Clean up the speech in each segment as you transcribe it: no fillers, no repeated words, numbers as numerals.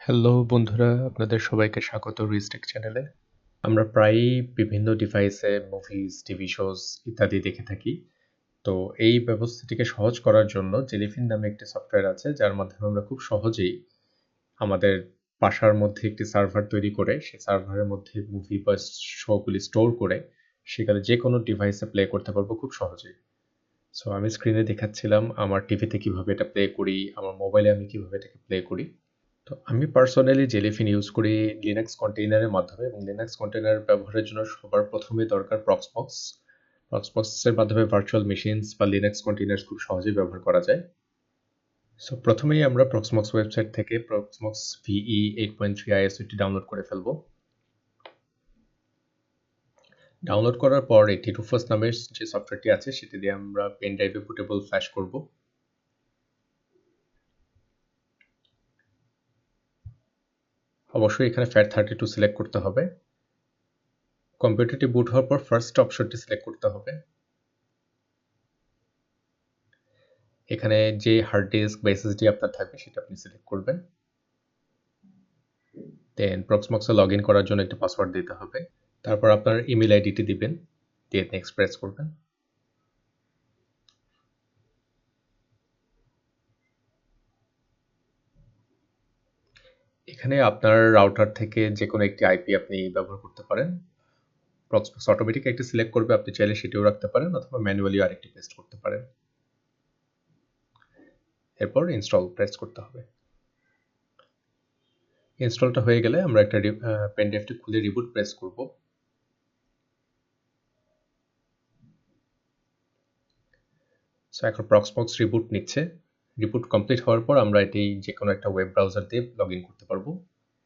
Hello বন্ধুরা, আপনাদের সবাইকে স্বাগত রিস্টেক চ্যানেলে। আমরা প্রায়ই বিভিন্ন ডিভাইসে মুভিজ, টিভি শোজ ইত্যাদি দেখে থাকি। তো এই ব্যবস্থাটিকে সহজ করার জন্য জেলিফিন নামে একটি সফটওয়্যার আছে, যার মাধ্যমে আমরা খুব সহজেই আমাদের বাসার মধ্যে একটি সার্ভার তৈরি করে সেই সার্ভারের মধ্যে মুভি বা শোগুলি স্টোর করে সেখানে যে কোনো ডিভাইসে প্লে করতে পারবো খুব সহজেই। সো আমি স্ক্রিনে দেখাচ্ছিলাম আমার টিভিতে কিভাবে এটা প্লে করি, আমার মোবাইলে আমি কিভাবে এটাকে প্লে করি। তো আমি পার্সোনালি জেলিফিন ইউজ করি লিনাক্স কন্টেইনারের মাধ্যমে, এবং লিনাক্স কন্টেইনার ব্যবহারের জন্য সবার প্রথমে দরকার প্রক্সবক্স। প্রক্সবক্সের মাধ্যমে ভার্চুয়াল মেশিনস বা লিনাক্স কন্টেইনার্স খুব সহজেই ব্যবহার করা যায়। সো প্রথমেই আমরা প্রক্সবক্স ওয়েবসাইট থেকে প্রক্সবক্স ভিই 8.3 আইএসওটি ডাউনলোড করে ফেলবো। ডাউনলোড করার পর এটি রুফাস নামের যে সফটওয়্যারটি আছে সেটি দিয়ে আমরা পেন ড্রাইভে বুটেবল ফ্ল্যাশ করব। অবশ্যই এখানে FAT32 সিলেক্ট করতে হবে। কম্পিউটারটি বুট হওয়ার পর ফার্স্ট অপশনটি সিলেক্ট করতে হবে। এখানে যে হার্ড ডিস্ক বা এসএসডি আপনার থাকবে সেটা আপনি সিলেক্ট করবেন। দেন প্রক্সবক্সে লগ ইন করার জন্য একটা পাসওয়ার্ড দিতে হবে। তারপর আপনার ইমেল আইডিটি দিবেন, দিয়ে নেক্সট প্রেস করবেন। এখানে আপনার রাউটার থেকে যে কোনো একটি আইপি আপনি ব্যবহার করতে পারেন। প্রক্সবক্স অটোমেটিক একটি সিলেক্ট করবে, আপনি চাইলে সেটিও রাখতে পারেন অথবা ম্যানুয়ালি আরেকটি পেস্ট করতে পারেন। এরপর ইনস্টল প্রেস করতে হবে। ইনস্টলটা হয়ে গেলে আমরা একটা পেন ড্রাইভটি খুলে রিবুট প্রেস করব। সো এখন প্রক্সবক্স রিবুট নিচ্ছে। রিবুট কমপ্লিট হওয়ার পর আমরা এটি যে কোনো একটা ওয়েব ব্রাউজার দিয়ে লগ ইন করতে পারবো।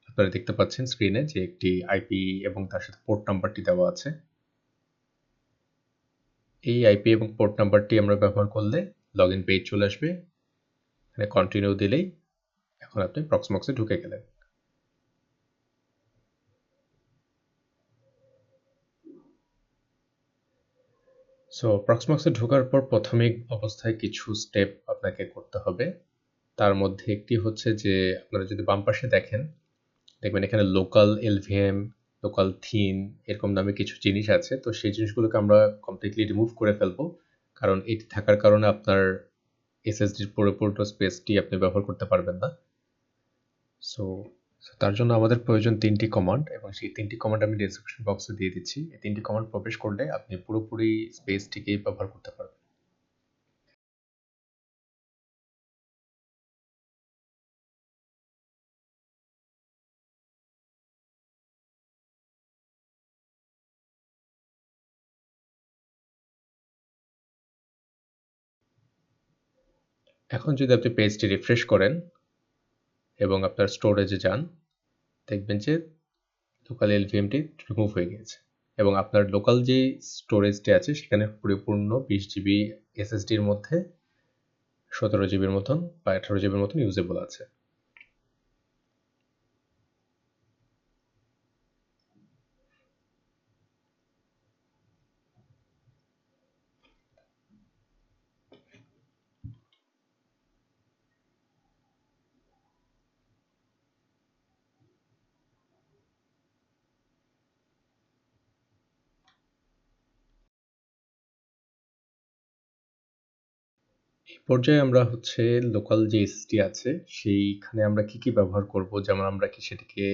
আপনারা দেখতে পাচ্ছেন স্ক্রিনে যে একটি আইপি এবং তার সাথে পোর্ট নাম্বারটি দেওয়া আছে। এই আইপি এবং পোর্ট নাম্বারটি আমরা ব্যবহার করলে লগ ইন পেজ চলে আসবে। এখানে কন্টিনিউ দিলেই এখন আপনি প্রক্সবক্সে ঢুকে গেলেন। সো প্রক্সবক্সে ঢোকার পর প্রাথমিক অবস্থায় কিছু স্টেপ আপনাকে করতে হবে। তার মধ্যে একটি হচ্ছে যে আপনারা যদি বাম পাশে দেখেন, দেখবেন এখানে লোকাল এলভিএম, লোকাল থিম এরকম নামে কিছু জিনিস আছে। তো সেই জিনিসগুলোকে আমরা কমপ্লিটলি রিমুভ করে ফেলবো, কারণ এটি থাকার কারণে আপনার এসএসডির পুরোপুরি স্পেসটি আপনি ব্যবহার করতে পারবেন না। সো তার জন্য আমাদের প্রয়োজন 3টি কমান্ড, এবং সেই 3টি কমান্ড আমি ডেসক্রিপশন বক্সে দিয়ে দিচ্ছি। এই 3টি কমান্ড প্রবেশ করলে আপনি পুরোপুরি স্পেসটিকেই ব্যবহার করতে পারবেন। এখন যদি আপনি পেজটি রিফ্রেশ করেন এবং আপনার স্টোরেজে যান, দেখবেন যে লোকাল এলভিএমটি রিমুভ হয়ে গিয়েছে, এবং আপনার লোকাল যে স্টোরেজটি আছে সেখানে পরিপূর্ণ 20 জিবি এসএসডির মধ্যে 17 জিবির মতন বা 18 জিবির মতন ইউজেবল আছে। এই পর্যায়ে আমরা হচ্ছে লোকাল যে এসএসডি আছে সেইখানে আমরা কি ব্যবহার করব, যেমন আমরা কি সেটাকে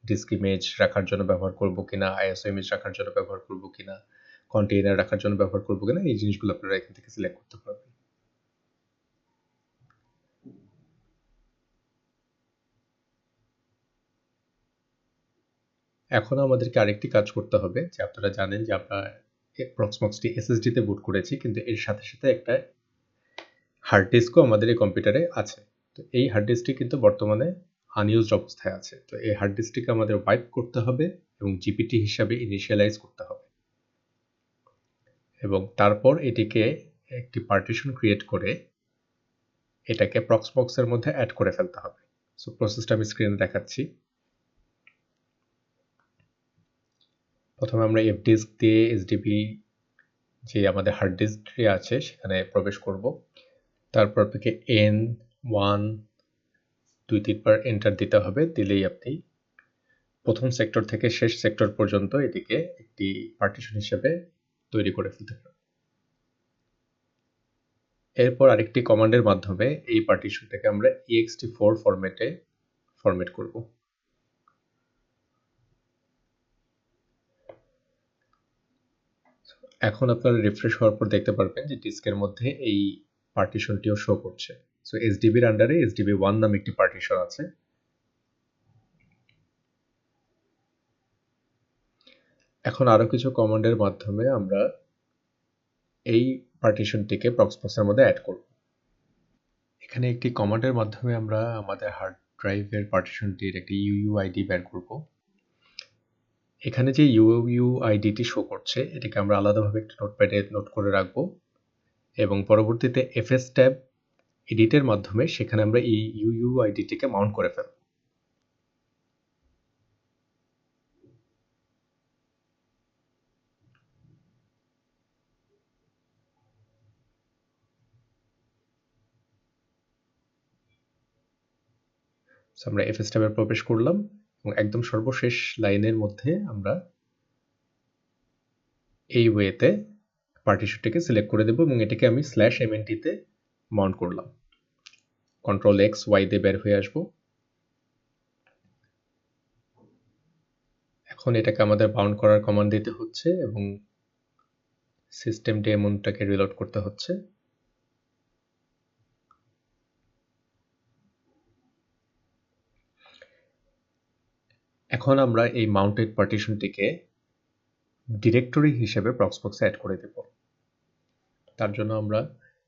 ডিস্ক ইমেজ রাখার জন্য ব্যবহার করব কিনা, আইএসও ইমেজ রাখার জন্য ব্যবহার করব কিনা, কন্টেইনার রাখার জন্য ব্যবহার করব কিনা, এই জিনিসগুলো আপনারা এখান থেকে সিলেক্ট করতে পারবেন। এখন আমাদেরকে আরেকটি কাজ করতে হবে, যে আপনারা জানেন যে আমরা প্রক্সবক্সটি এসএসডিতে বুট করেছি, কিন্তু এর সাথে সাথে একটা হার্ড ডিস্কও আমাদের এই কম্পিউটারে আছে। তো এই হার্ড ডিস্কটি কিন্তু বর্তমানে আনইউজড অবস্থায় আছে। তো এই হার্ড ডিস্কটিকে আমাদের ওয়াইপ করতে হবে এবং জিপিটি হিসাবে ইনিশিয়ালাইজ করতে হবে, এবং তারপর এটিকে একটি পার্টিশন ক্রিয়েট করে এটাকে প্রক্সবক্সের মধ্যে অ্যাড করে ফেলতে হবে। সো প্রসেসটা আমি স্ক্রিনে দেখাচ্ছি। প্রথমে আমরা এফ ডিস্ক দিয়ে এসডিবি যে আমাদের হার্ড ডিস্কটি আছে সেখানে প্রবেশ করব। তারপর আপনাকে N1 2-3 বার এন্টার দিতে হবে, দিলেই আপনি প্রথম সেক্টর থেকে শেষ সেক্টর পর্যন্ত এটিকে একটি পার্টিশন হিসেবে তৈরি করে ফেলতে পারবেন। এরপর আরেকটি কমান্ডের মাধ্যমে এই পার্টিশনটাকে আমরা ext4 ফরম্যাটে ফরম্যাট করব। এখন আপনারা রিফ্রেশ হওয়ার পর দেখতে পারবেন যে ডিস্কের মধ্যে এই পার্টিশনটিও শো করছে। সো এসডিবির আন্ডারে SDB1 নামে একটি পার্টিশন আছে। এখন আরো কিছু কমান্ডের মাধ্যমে আমরা এই পার্টিশনটিকে প্রক্সবক্সের মধ্যে অ্যাড করব। এখানে একটি কমান্ডের মাধ্যমে আমরা আমাদের হার্ড ড্রাইভের পার্টিশনটির একটি UUID বের করব। এখানে যে UUIDটি শো করছে এটাকে আমরা আলাদাভাবে একটা নোটপ্যাডে নোট করে রাখব এবং পরবর্তীতে FS ট্যাব এডিটের মাধ্যমে সেখানে আমরা এই UUIDটিকে মাউন্ট করে ফেলব। আমরা FS ট্যাবে প্রবেশ করলাম এবং একদম সর্বশেষ লাইনের মধ্যে আমরা এই ওয়েতে পার্টিশনটিকে সিলেক্ট করে দেব এবং এটাকে আমি /mnt তে মাউন্ট করলাম। কন্ট্রোল X Y দিয়ে বের হয়ে আসব। এখন এটাকে আমাদের বাউন্ড করার কমান্ড দিতে হচ্ছে এবং সিস্টেম ডেমনটাকে রিলোড করতে হচ্ছে। এখন আমরা এই মাউন্টেড পার্টিশনটিকে ডিরেক্টরি হিসেবে প্রক্সবক্সে অ্যাড করে দেব। তার জন্য আমরা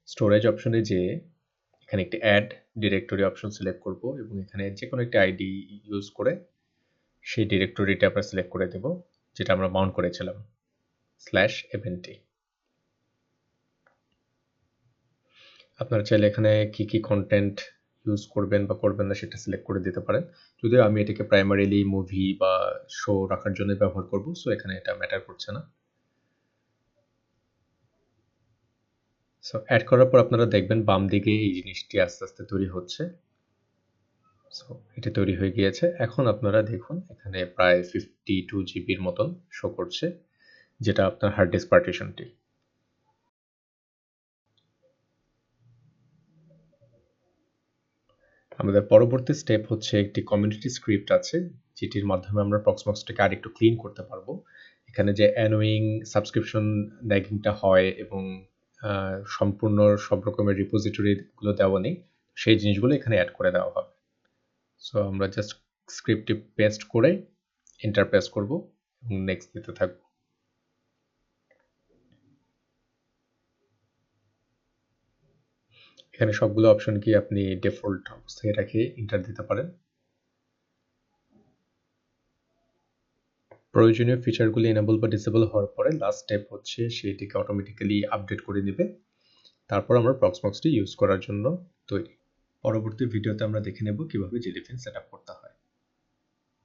স্টোরেজ অপশনে যেয়ে এখানে একটি অ্যাড ডিরেক্টরি অপশন সিলেক্ট করব এবং এখানে যে কোনো একটি আইডি ইউজ করে সেই ডিরেক্টরিটা আমরা সিলেক্ট করে দেব যেটা আমরা মাউন্ট করেছিলাম /mnt। আপনারা চাইলে এখানে কি কি কন্টেন্ট ইউজ করবেন বা করবেন না সেটা সিলেক্ট করে দিতে পারেন। যদিও আমি এটাকে প্রাইমারিলি মুভি বা শো রাখার জন্য ব্যবহার করব, সো এখানে এটা ম্যাটার করছে না। সো অ্যাড করার পর আপনারা দেখবেন বাম দিকে এই জিনিসটি আস্তে আস্তে তৈরি হচ্ছে। সো এটা তৈরি হয়ে গিয়েছে। এখন আপনারা দেখুন এখানে প্রায় 52 জিবির মতন শো করছে, যেটা আপনার হার্ড ডিস্ক পার্টিশনটি। আমাদের পরবর্তী স্টেপ হচ্ছে একটি কমিউনিটি স্ক্রিপ্ট আছে যেটির মাধ্যমে আমরা প্রক্সবক্সটাকে আরেকটু ক্লিন করতে পারবো। এখানে যে অ্যানোয়িং সাবস্ক্রিপশন ল্যাগিংটা হয় এবং সম্পূর্ণ সব রকমের রিপোজিটরিগুলো দেওয়া নেই, সেই জিনিসগুলো এখানে অ্যাড করে দেওয়া হবে। সো আমরা জাস্ট স্ক্রিপ্টটি পেস্ট করে এন্টার প্রেস করব এবং নেক্সট দিতে থাকবো। এখানে সবগুলো অপশন কি আপনি ডিফল্ট অবস্থায় রেখে এন্টার দিতে পারেন। প্রয়োজনীয় ফিচারগুলি এনেবল বা ডিসেবল হওয়ার পরে লাস্ট স্টেপ হচ্ছে সেটিকে অটোমেটিক্যালি আপডেট করে নেবে। তারপর আমরা প্রক্সবক্সটি ইউজ করার জন্য তৈরি। পরবর্তী ভিডিওতে আমরা দেখে নেব কিভাবে জেলিফিন সেট আপ করতে হয়।